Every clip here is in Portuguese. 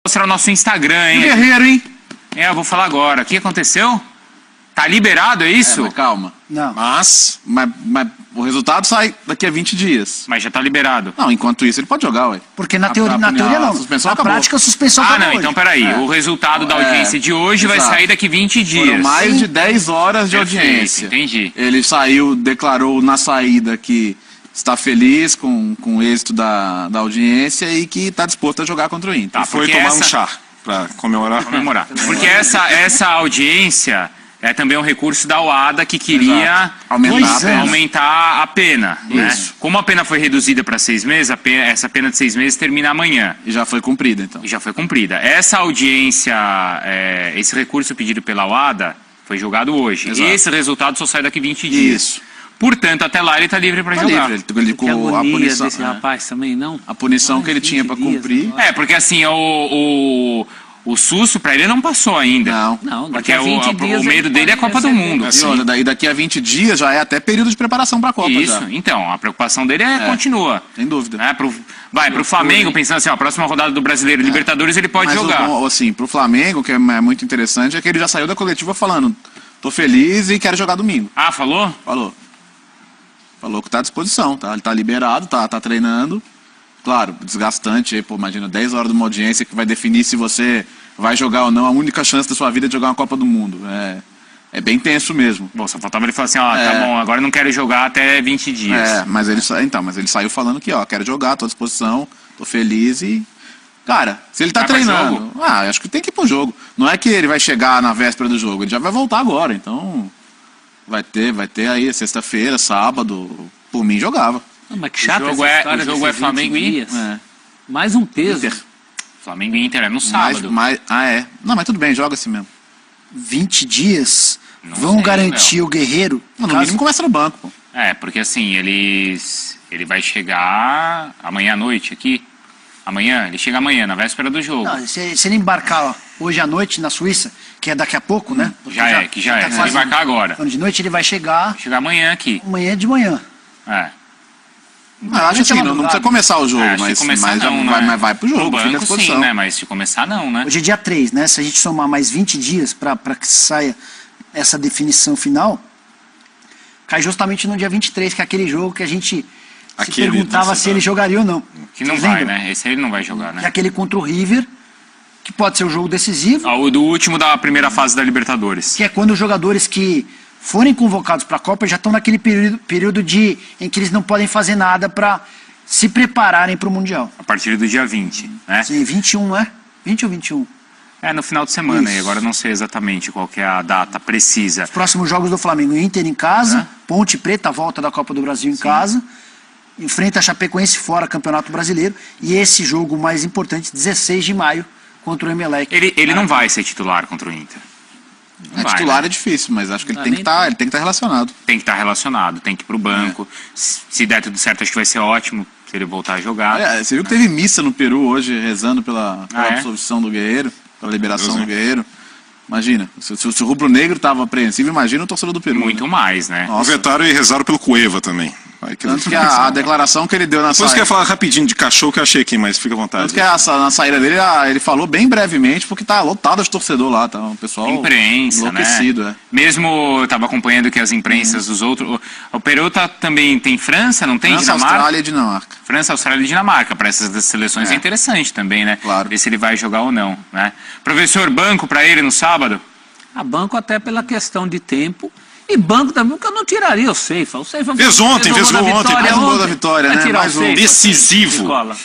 Mostrar o nosso Instagram, hein? Guerreiro, hein? Eu vou falar agora. O que aconteceu? Tá liberado, é isso? Mas calma. Não. Mas o resultado sai daqui a 20 dias. Mas já tá liberado. Não, enquanto isso ele pode jogar, ué. Porque na teoria não. suspensão Na acabou. prática, a suspensão Ah, acabou não, hoje. então peraí. O resultado da audiência de hoje vai exato. sair daqui 20 dias. Foram mais de 10 horas de Perfeito, audiência. entendi. Ele saiu, declarou na saída que está feliz com o êxito da audiência e que está disposto a jogar contra o Inter. Tá, Foi porque tomar essa- um chá pra comemorar. Porque essa audiência é também um recurso da OADA que queria aumentar a pena. Né? Isso. Como a pena foi reduzida para 6 meses, essa pena de 6 meses termina amanhã. E já foi cumprida, então. E já foi cumprida. Essa audiência, esse recurso pedido pela OADA foi julgado hoje. Exato. E esse resultado só sai daqui 20 dias. Isso. Portanto, até lá ele está livre para Tá jogar. livre. Ele Que com a agonia punição, desse rapaz também, não? a punição que ele tinha para 20 dias cumprir. agora. Porque assim, o susto para ele não passou ainda. Não, Porque daqui a 20 dias o medo ele dele é a pode Copa do receber. Mundo. E olha, daí daqui a 20 dias já é até período de preparação para a Copa. Isso, já. então, a preocupação dele continua. Sem dúvida. Né? Pro Flamengo, pensando assim, ó, a próxima rodada do Brasileiro Libertadores ele pode Mas jogar. assim, pro Flamengo, que é muito interessante, é que ele já saiu da coletiva falando: tô feliz e quero jogar domingo. Ah, falou? Falou que tá à disposição, tá? Ele tá liberado, tá treinando. Claro, desgastante, aí, pô, imagina 10 horas de uma audiência que vai definir se você vai jogar ou não. A única chance da sua vida é de jogar uma Copa do Mundo. É bem tenso mesmo. Bom, só faltava ele falar assim, ó, tá bom, agora eu não quero jogar até 20 dias. Mas ele saiu falando que, ó, quero jogar, tô à disposição, tô feliz e... Cara, se ele tá Vai pro treinando, jogo? acho que tem que ir pro jogo. Não é que ele vai chegar na véspera do jogo, ele já vai voltar agora, então... Vai ter aí sexta-feira, sábado, por mim jogava. Não, mas que chato jogo essa é- história o jogo desses é Flamengo 20 e- dias. É. Mais um peso. Inter. Flamengo e Inter é no sábado. Não, mas tudo bem, joga assim mesmo. 20 dias Não vão sei, garantir o Guerreiro. No caso- mínimo começa no banco, pô. Porque assim, ele vai chegar amanhã à noite aqui. Amanhã, ele chega amanhã, na véspera do jogo. Não, se ele embarcar hoje à noite na Suíça, que é daqui a pouco, né? Porque Já é. tá Se ele quase embarcar agora. falando de noite, ele vai chegar Chegar amanhã aqui. amanhã de manhã. Eu acho assim, não precisa começar o jogo, Se mas começar já não, vai, né? mas vai pro jogo, Pro fica à banco disposição. sim, né? Mas se começar não, né? Hoje é dia 3, né? Se a gente somar mais 20 dias para que saia essa definição final, cai justamente no dia 23, que é aquele jogo que a gente se Aquele perguntava se ele jogaria ou não. Que não Vocês vai, lembram? né? Esse ele não vai jogar, Que é né? aquele contra o River, que pode ser o jogo decisivo, O do último da primeira fase da Libertadores. que é quando os jogadores que forem convocados para a Copa já estão naquele período em que eles não podem fazer nada para se prepararem para o Mundial. A partir do dia 20, né? Sim, 21, não é? 20 ou 21? No final de semana aí. Isso. Agora eu não sei exatamente qual que é a data precisa. Os próximos jogos do Flamengo: Inter em casa, Ponte Preta, a volta da Copa do Brasil em casa, enfrenta a Chapecoense fora, Campeonato Brasileiro, e esse jogo mais importante, 16 de maio, contra o Emelec. Ele não vai ser titular contra o Inter. Não vai, Titular né? é difícil, mas acho que ele Ah, tem que nem estar relacionado. Tem que estar relacionado, tem que ir pro banco. Se der tudo certo, acho que vai ser ótimo se ele voltar a jogar. Olha, você viu que teve missa no Peru hoje, rezando pela é? absolvição do Guerreiro, pela liberação do Guerreiro. Imagina, se o rubro-negro estava apreensivo, imagina o torcedor do Peru. Muito mais, né? Nossa. Aproveitaram e rezaram pelo Cueva também. Aí que Tanto que a declaração que ele deu na Depois que eu saída... ia falar rapidinho de cachorro que eu achei aqui, mas fica à vontade. Tanto que na saída dele, ele falou bem brevemente, porque tá lotado de torcedor lá, tá? O pessoal Imprensa, enlouquecido, né? Mesmo eu estava acompanhando que as imprensas dos outros... O Peru também tem França, não tem? França, Dinamarca? Austrália e Dinamarca. França, Austrália e Dinamarca. Para essas seleções é interessante também, né? Claro. Ver se ele vai jogar ou não, né? Professor, banco para ele no sábado? A banco até pela questão de tempo. E banco também, porque eu não tiraria o Seifa. O Seifa Fez ontem, fez gol ontem. Mais um gol da Vitória, Vai né? tirar Mais o um. Seifa, Decisivo. Nicola.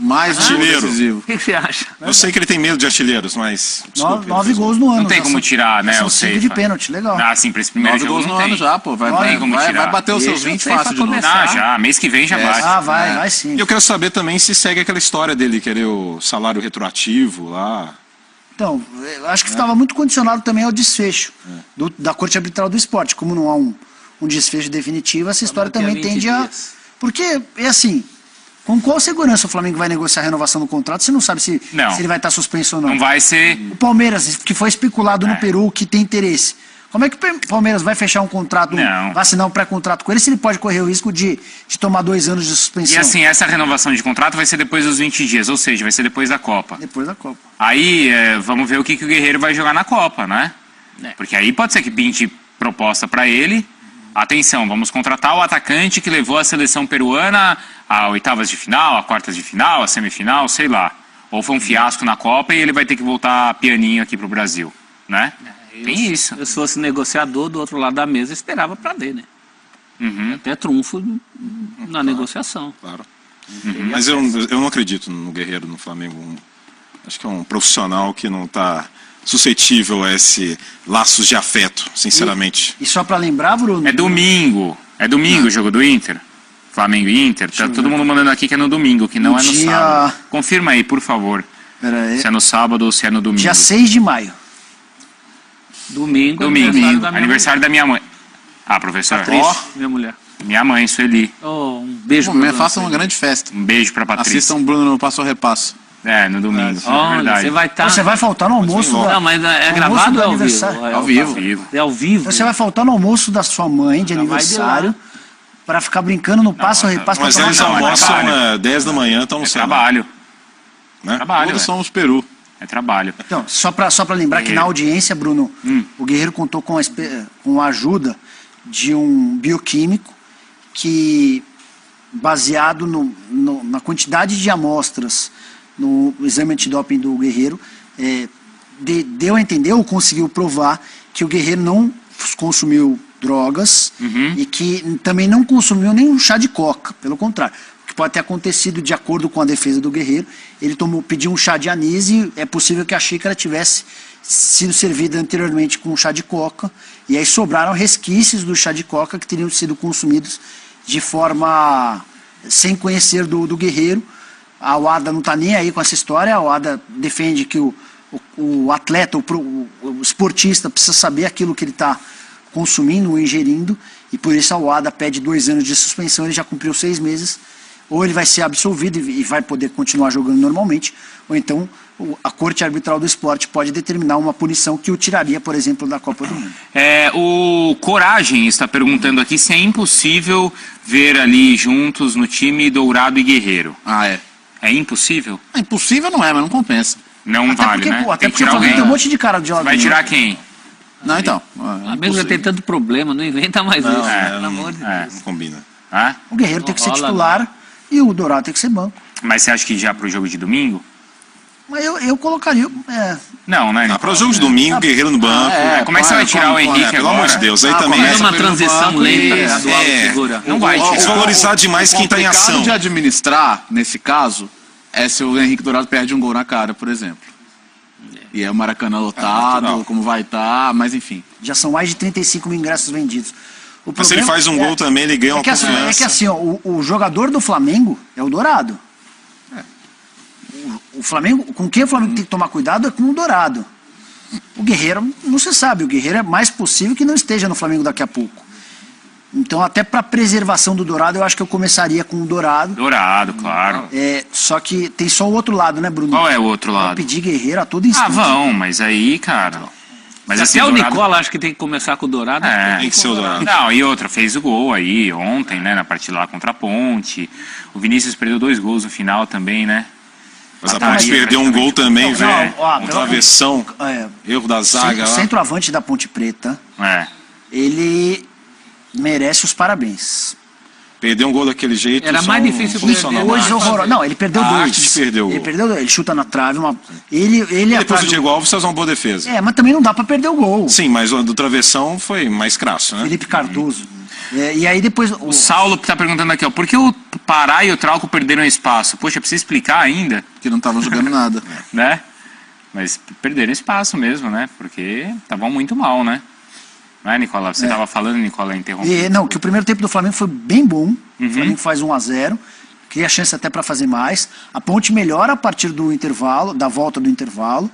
Mais um Artilheiro. decisivo. O que você acha? Eu sei que ele tem medo de artilheiros, mas... desculpe, 9 ele fez gols no ano. Não tem já como são- tirar, né, são o 5 Seifa. de pênalti, legal. Ah, sim, para esse primeiro 9 jogo gols não no tem. ano já, pô. Não tem como tirar. Vai bater os seus Deixa o 20 Seifa fácil de novo. começar. Já. Mês que vem já bate. Vai sim. E eu quero saber também se segue aquela história dele querer o salário retroativo lá. Então, eu acho que estava muito condicionado também ao desfecho da Corte Arbitral do Esporte. Como não há um desfecho definitivo, essa história manter a também 20 tende a... dias. Porque, é assim, com qual segurança o Flamengo vai negociar a renovação do contrato? Você não sabe se ele vai estar suspenso ou não. Não vai ser... O Palmeiras, que foi especulado no Peru, que tem interesse. Como é que o Palmeiras vai fechar um contrato, vai assinar um pré-contrato com ele, se ele pode correr o risco de tomar 2 anos de suspensão? E assim, essa renovação de contrato vai ser depois dos 20 dias, ou seja, vai ser depois da Copa. Depois da Copa. Aí, vamos ver o que o Guerreiro vai jogar na Copa, né? Porque aí pode ser que pinte proposta para ele. Atenção, vamos contratar o atacante que levou a seleção peruana a oitavas de final, a quartas de final, a semifinal, sei lá. Ou foi um fiasco na Copa e ele vai ter que voltar pianinho aqui pro Brasil, né? Tem isso. Se fosse negociador do outro lado da mesa, esperava para ver, né? Até trunfo na negociação. Claro. Mas eu não acredito no Guerreiro no Flamengo. Acho que é um profissional que não está suscetível a esse laços de afeto, sinceramente. E só para lembrar, Bruno... É domingo o jogo do Inter. Flamengo e Inter. Tá todo mundo mandando aqui que é no domingo, que não é no sábado. Confirma aí, por favor. Se é no sábado ou se é no domingo. Dia 6 de maio. Domingo. Aniversário da minha mãe. Ah, professor. Minha mulher. Minha mãe, Sueli. Um beijo pra faça uma grande festa. Um beijo pra Patrícia. Assistam o Bruno no Passo a Repasso. No domingo. Olha, verdade. você vai estar... Você vai faltar no almoço... Não, mas é gravado ou é ao vivo? Ao vivo. É ao vivo. Você vai faltar no almoço da sua mãe de aniversário para ficar brincando no Passo a Repasso. Mas eles almoçam 10 da manhã, estão no céu. Trabalho. Né? Trabalho. Todos somos Peru. É trabalho. Então, só para lembrar que na audiência, Bruno, o Guerreiro contou com a ajuda de um bioquímico que, baseado na quantidade de amostras no exame antidoping do Guerreiro, deu a entender ou conseguiu provar que o Guerreiro não consumiu drogas e que também não consumiu nenhum chá de coca, pelo contrário. O que pode ter acontecido de acordo com a defesa do Guerreiro, ele pediu um chá de anis e é possível que a xícara tivesse sido servida anteriormente com um chá de coca e aí sobraram resquícios do chá de coca que teriam sido consumidos de forma sem conhecer do Guerreiro. A UADA não está nem aí com essa história, a UADA defende que o atleta, o esportista precisa saber aquilo que ele está consumindo ou ingerindo, e por isso a UADA pede 2 anos de suspensão. Ele já cumpriu 6 meses, ou ele vai ser absolvido e vai poder continuar jogando normalmente, ou então a Corte Arbitral do Esporte pode determinar uma punição que o tiraria, por exemplo, da Copa do Mundo. O Coragem está perguntando aqui se é impossível ver ali juntos no time Dourado e Guerreiro. É impossível? Impossível não é, mas não compensa. Não até vale, porque, né? Até porque o Flamengo tem um monte de cara de jogador. Vai tirar quem? Não, então. Mesmo já tem tanto problema, não inventa mais isso. Pelo amor de Deus. Não combina. O Guerreiro tem que ser titular e o Dourado tem que ser banco. Mas você acha que já pro jogo de domingo? Mas eu colocaria... Não, né? Para o jogo de domingo, Guerreiro no banco. Como é que você vai tirar o Henrique pelo agora? amor de Deus, aí também É uma transição lenta, gradual, segura. Não vai tirar. Desvalorizar demais quem está em ação. O complicado de administrar, nesse caso, é se o Henrique Dourado perde um gol na cara, por exemplo. E é o Maracanã lotado, como vai estar, mas enfim. Já são mais de 35 mil ingressos vendidos. Mas se ele faz um gol também, ele ganha uma confiança. É que assim, ó, o jogador do Flamengo é o Dourado. O Flamengo, com quem o Flamengo tem que tomar cuidado é com o Dourado. O Guerreiro, não se sabe, o Guerreiro é mais possível que não esteja no Flamengo daqui a pouco. Então, até para preservação do Dourado, eu acho que eu começaria com o Dourado. Dourado, claro. Só que tem só o outro lado, né, Bruno? Qual é o outro lado? Vão pedir Guerreiro a todo instante. Mas aí, cara... Mas assim, até o Dourado... Nicola acho que tem que começar com o Dourado. Tem que ser o Dourado. Não, e outra, fez o gol aí ontem, né, na partida lá contra a Ponte. O Vinícius perdeu 2 gols no final também, né? Mas a Ponte perdeu um gol também, velho. Travessão, erro da zaga. O centroavante da Ponte Preta, ele merece os parabéns. Perder um gol daquele jeito... Era mais difícil perder. Não, ele perdeu 2. Ele perdeu 2. Ele chuta na trave. Depois o Diego Alves faz uma boa defesa. Mas também não dá pra perder o gol. Sim, mas o do travessão foi mais crasso, né? Felipe Cardoso. E aí depois... O Saulo tá perguntando aqui, ó, por que o Pará e o Trauco perderam espaço? Poxa, precisa explicar ainda? Que não estavam jogando nada. Né? Mas perderam espaço mesmo, né? Porque estavam muito mal, né? Não é, Nicola? Você estava falando, Nicola, interrompendo. Não, que o primeiro tempo do Flamengo foi bem bom. O Flamengo faz 1-0. Cria chance até para fazer mais. A Ponte melhora a partir do intervalo, da volta do intervalo.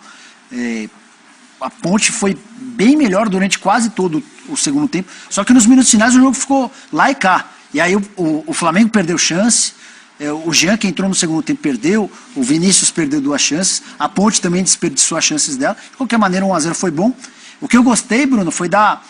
A Ponte foi bem melhor durante quase todo o segundo tempo. Só que nos minutos finais o jogo ficou lá e cá. E aí o Flamengo perdeu chance. O Jean, que entrou no segundo tempo, perdeu. O Vinícius perdeu 2 chances. A Ponte também desperdiçou as chances dela. De qualquer maneira, 1-0 foi bom. O que eu gostei, Bruno, foi da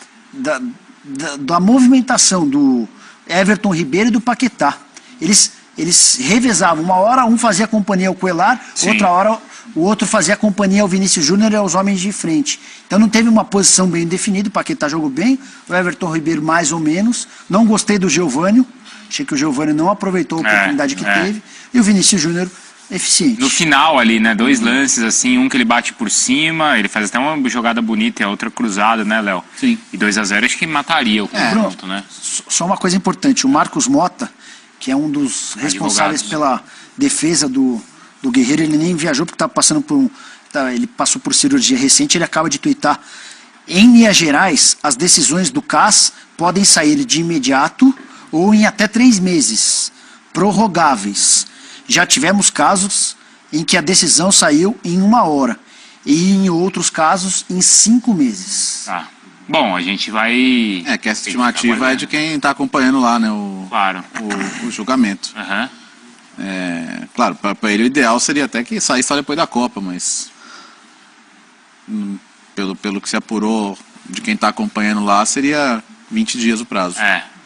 movimentação do Everton Ribeiro e do Paquetá. Eles revezavam. Uma hora um fazia companhia ao Coelar, outra hora o outro fazia companhia ao Vinícius Júnior e aos homens de frente. Então não teve uma posição bem definida. O Paquetá jogou bem, o Everton Ribeiro mais ou menos. Não gostei do Giovânio. Achei que o Giovânio não aproveitou a oportunidade que teve. E o Vinícius Júnior eficiente. No final ali, né? 2 lances, assim, um que ele bate por cima, ele faz até uma jogada bonita e a outra cruzada, né, Léo? Sim. E 2-0 acho que mataria o confronto, né? Só uma coisa importante, o Marcos Mota, que é um dos responsáveis pela defesa do Guerreiro, ele nem viajou porque estava passando por ele passou por cirurgia recente, ele acaba de tuitar: em Minas Gerais, as decisões do CAS podem sair de imediato ou em até 3 meses, prorrogáveis. Já tivemos casos em que a decisão saiu em 1 hora e em outros casos em 5 meses. Tá. Bom, a gente vai... Que essa estimativa é de quem está acompanhando lá, né, o julgamento. Claro, para ele o ideal seria até que saísse só depois da Copa, mas pelo que se apurou de quem está acompanhando lá, seria 20 dias o prazo.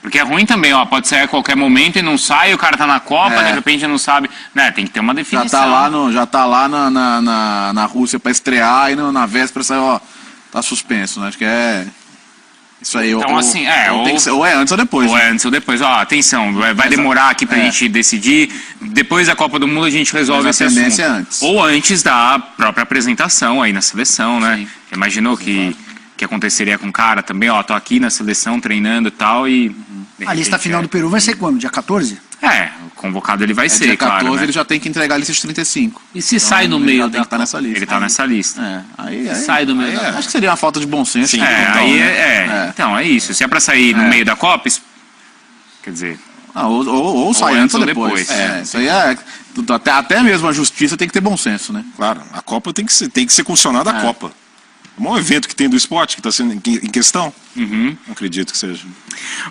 Porque é ruim também, pode sair a qualquer momento e não sai, o cara tá na Copa, de repente não sabe, né, tem que ter uma definição. Já tá lá na Rússia para estrear e na véspera saiu, tá suspenso, né? Acho que é isso aí. Então, assim, ou é antes ou depois. Ou é antes ou depois. Atenção, vai demorar aqui pra gente decidir. Depois da Copa do Mundo a gente resolve esse assunto. Antes. Ou antes da própria apresentação aí na seleção, né? Sim. Imaginou que aconteceria com o cara também, tô aqui na seleção treinando e tal e... A lista final do Peru vai ser quando? Dia 14? O convocado ele vai ser, dia 14, claro, né? ele já tem que entregar a lista de 35. E se sai no meio da Copa? Nessa lista. Ele tá nessa lista. Aí sai do meio da Copa. Acho que seria uma falta de bom senso. Então, é isso. Se é pra sair no meio da Copa, quer dizer... ou sai antes ou depois. Isso aí até mesmo a justiça tem que ter bom senso, né? Claro, a Copa tem que ser condicionada à Copa. O maior evento que tem do esporte, que está sendo em questão, não acredito que seja.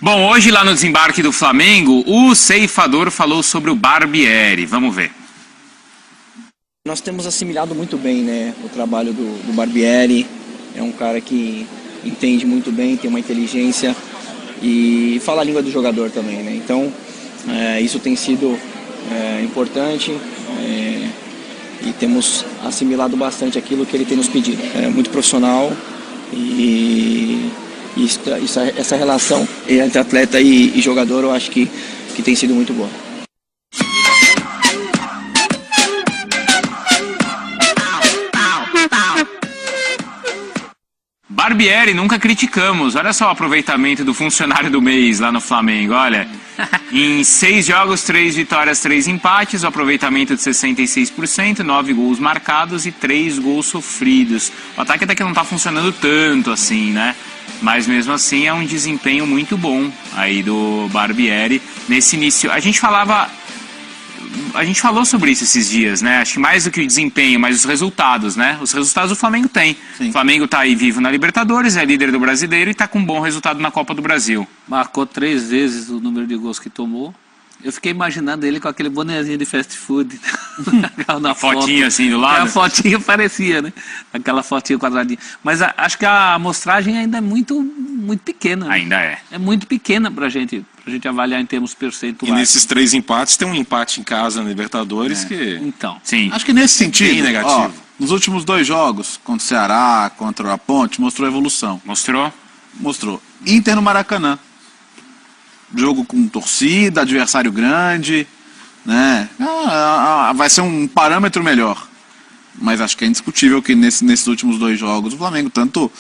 Bom, hoje lá no desembarque do Flamengo, o ceifador falou sobre o Barbieri. Vamos ver. Nós temos assimilado muito bem, né, o trabalho do Barbieri. É um cara que entende muito bem, tem uma inteligência e fala a língua do jogador também, né? Então, isso tem sido importante. E temos assimilado bastante aquilo que ele tem nos pedido. É muito profissional e essa relação entre atleta e jogador eu acho que tem sido muito boa. Barbieri, nunca criticamos. Olha só o aproveitamento do funcionário do mês lá no Flamengo. Olha, em 6 jogos, 3 vitórias, 3 empates, o aproveitamento de 66%, 9 gols marcados e 3 gols sofridos. O ataque até que não tá funcionando tanto assim, né? Mas mesmo assim é um desempenho muito bom aí do Barbieri nesse início. A gente falou sobre isso esses dias, né? Acho que mais do que o desempenho, mas os resultados, né? Os resultados o Flamengo tem. Sim. O Flamengo tá aí vivo na Libertadores, é líder do Brasileiro e tá com um bom resultado na Copa do Brasil. Marcou 3 vezes o número de gols que tomou. Eu fiquei imaginando ele com aquele bonezinho de fast food. Na fotinha assim do lado? A fotinha parecia, né? Aquela fotinha quadradinha. Mas acho que a amostragem ainda é muito pequena. Né? Ainda é. É muito pequena pra gente avaliar em termos percentuais. E nesses 3 empates tem um empate em casa na Libertadores que... Então. Sim. Acho que nesse sentido, bem negativo. Nos últimos 2 jogos, contra o Ceará, contra a Ponte, mostrou evolução. Mostrou? Inter no Maracanã. Jogo com torcida, adversário grande, né? Vai ser um parâmetro melhor. Mas acho que é indiscutível que nesses últimos 2 jogos o Flamengo, tanto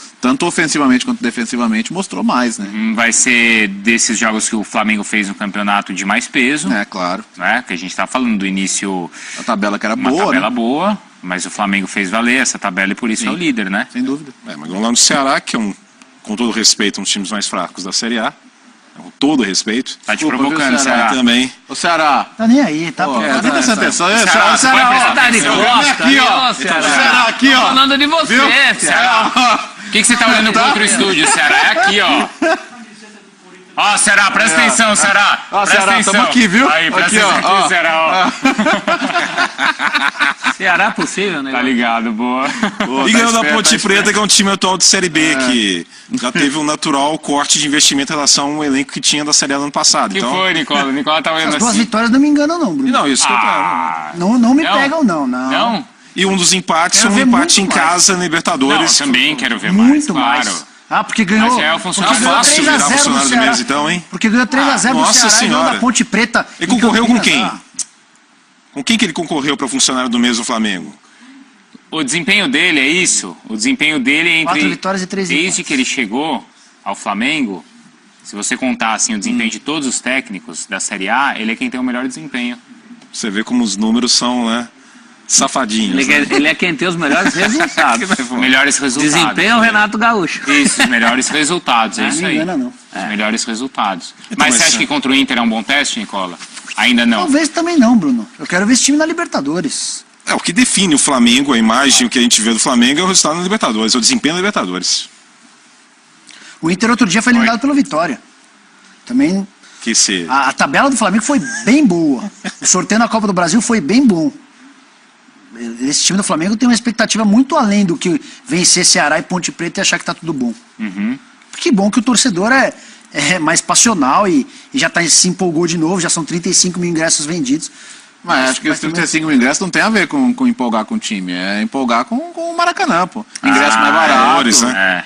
ofensivamente quanto defensivamente, mostrou mais, né? Vai ser desses jogos que o Flamengo fez no campeonato de mais peso. Claro. Né? Que a gente tá falando do início... A tabela que era uma boa, tabela boa, mas o Flamengo fez valer essa tabela e por isso é o líder, né? Sem dúvida. Mas vamos lá no Ceará, que é com todo respeito, um dos times mais fracos da Série A. Com todo respeito. Tá te provocando, Ceará. Também. O Ceará. Tá nem aí, tá? Presta atenção. Ceará, Aqui, ó. Ceará aqui, ó. Falando de você, Ceará. O que você tá olhando pro outro estúdio, Ceará? É aqui, ó. Ó, Ceará, presta atenção, Ceará. Ó, Presta Ceará, atenção. tamo aqui, viu? Aí, presta Aqui, ó, atenção, ó. Ceará, ó. Ceará possível, né? Tá ligado, boa. Pô, E tá ganhou da esperto, Ponte tá esperto. Preta, que é um time atual de Série B, que já teve um natural corte de investimento em relação ao elenco que tinha da Série A do ano passado. Que Então, foi, Nicola? Nicola tá olhando As duas assim. vitórias não me enganam não, Bruno. não, isso que eu tô... Ah, Não me Não? pegam não, não. não? E um dos empates Quero foi um ver empate em muito mais. casa na Não, Libertadores. eu também quero ver mais, Muito claro. mais. Ah, porque ganhou. Mas é o funcionário porque ganhou fácil 3 a virar 0 do funcionário do Ceará. mês, então, hein? Porque ganhou 3x0 do Nossa Ceará e ganhou Senhora. da Ponte Preta. Ele em concorreu com Campinas. quem? Ah, Com quem que ele concorreu para funcionário do mês do Flamengo? O desempenho dele é isso. O desempenho dele é entre... 4 vitórias e 3 Desde empates. que ele chegou ao Flamengo, se você contar assim, o desempenho de todos os técnicos da Série A, ele é quem tem o melhor desempenho. Você vê como os números são, né? Safadinhos. né? Ele é quem tem os melhores resultados. Melhores resultados. Desempenho é o Renato Gaúcho. Isso, os melhores resultados, é Não isso me aí. engana, não. Os melhores resultados. Então, Mas você mas, acha que contra o Inter é um bom teste, Nicola? Ainda não. Talvez também não, Bruno. Eu quero ver esse time na Libertadores. É, o que define o Flamengo, a imagem, o que a gente vê do Flamengo é o resultado na Libertadores, é o desempenho na Libertadores. O Inter outro dia foi eliminado pela Vitória. Também Que se... a tabela do Flamengo foi bem boa. O sorteio na Copa do Brasil foi bem bom. Esse time do Flamengo tem uma expectativa muito além do que vencer Ceará e Ponte Preta e achar que tá tudo bom. Que bom que o torcedor é mais passional e já se empolgou de novo, já são 35 mil ingressos vendidos. Mas acho que os 35 mil ingressos não tem a ver com empolgar com o time, é empolgar com o Maracanã, pô. Ingresso mais barato. valores, né?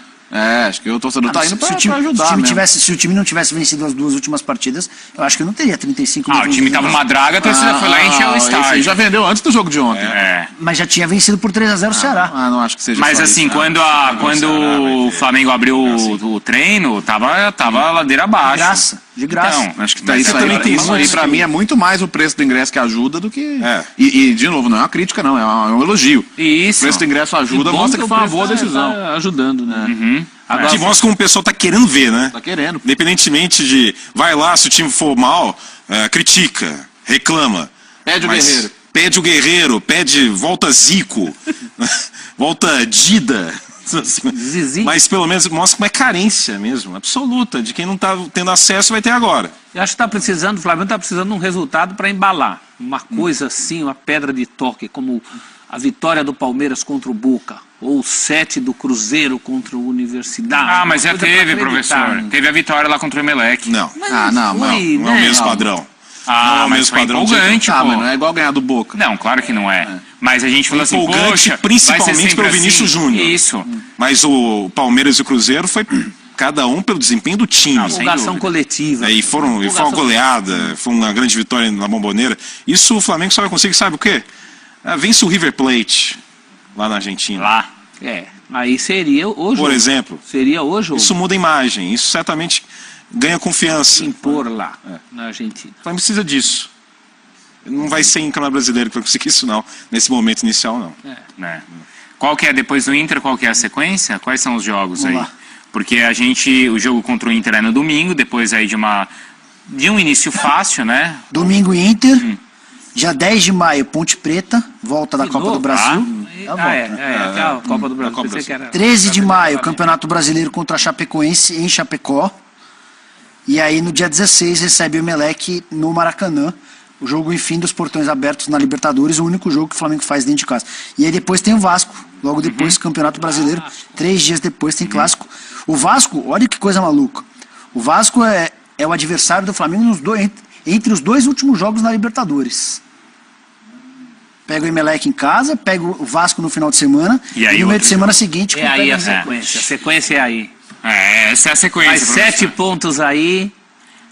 Acho que o torcedor tá indo pra se ajudar mesmo. se o time não tivesse vencido as 2 últimas partidas, eu acho que não teria 35 mil Ah, o time tava uma draga, a torcida foi lá e encheu o esse aí estádio. já vendeu antes do jogo de ontem. É. Mas já tinha vencido por 3x0 o Ceará. Não acho que seja Mas só assim, isso, quando o Flamengo abriu o treino, tava ladeira abaixo. De graça. Então, Acho que tá mas isso eu aí. também tenho Isso aí pra mim é muito mais o preço do ingresso que ajuda do que... É. E de novo, não é uma crítica não, é um elogio. O Isso. preço do ingresso ajuda, Bom mostra que o foi uma preço boa decisão. tá ajudando, né? Agora, Que mostra como o pessoal tá querendo ver, né? Tá querendo. Independentemente de... Vai lá, se o time for mal, critica, reclama. Pede o Mas Guerreiro. Pede o Guerreiro, pede volta Zico, volta Dida. Zizi. Mas pelo menos mostra como é carência mesmo, absoluta, de quem não tá tendo acesso vai ter agora. eu acho que o Flamengo está precisando de um resultado para embalar. Uma coisa assim, uma pedra de toque, como a vitória do Palmeiras contra o Boca, ou o 7 do Cruzeiro contra o Universidade. Ah, mas Uma já coisa pra teve, acreditar. professor. Teve a vitória lá contra o Emelec. Não, Não Foi, não é o né? mesmo padrão. Não é Ah, o mas mesmo foi padrão de- empolgante, pô. Mas não é igual ganhar do Boca. Não, claro que não é. Mas a gente falou assim, Empolgante, poxa, vai ser principalmente sempre pelo Vinícius assim. Júnior. Isso. Mas o Palmeiras e o Cruzeiro foi cada um pelo desempenho do time. Não, sem Empolgação dúvida. coletiva. E foi uma goleada, foi uma grande vitória na Bombonera. Isso o Flamengo só vai conseguir, sabe o quê? Vence o River Plate, lá na Argentina. Lá. Aí seria o jogo. Por exemplo. Seria o jogo. Isso muda a imagem, isso certamente ganha confiança. Impor lá, na Argentina. O Flamengo precisa disso. Não vai ser em Campeonato Brasileiro que vai conseguir isso, não. Nesse momento inicial, não. Né? Qual que é, depois do Inter, qual que é a sequência? Quais são os jogos Vamos aí? lá. Porque o jogo contra o Inter é no domingo, depois aí de um início fácil, né? Domingo Inter, dia 10 de maio Ponte Preta, volta da De Copa novo? do Brasil. A Copa do Brasil. Copa do Pensei que era 13 de maio, Campeonato Brasileiro contra a Chapecoense em Chapecó. E aí no dia 16 recebe o Emelec no Maracanã. O jogo, enfim, dos portões abertos na Libertadores, o único jogo que o Flamengo faz dentro de casa. E aí depois tem o Vasco, logo depois Campeonato Brasileiro, 3 dias depois tem Clássico. O Vasco, olha que coisa maluca. O Vasco é o adversário do Flamengo entre os 2 últimos jogos na Libertadores. Pega o Emelec em casa, pega o Vasco no final de semana, E aí no meio outro de semana seguinte... É aí a pega- sequência. A sequência é aí. Essa é a sequência. Mais 7 professor. pontos aí.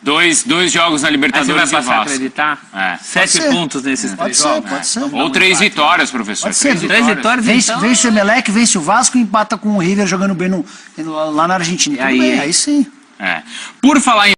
Dois jogos na Aí você vai Libertadores e passar a Vasco. acreditar? É. 7 ser. pontos nesses 3 jogos. Pode ser. Ou 3 vitórias, professor. Pode ser. 3 vitórias, Vence, então. vence o Emelec, vence o Vasco e empata com o River jogando bem lá na Argentina. E Tudo aí, bem, hein? aí sim. Por falar em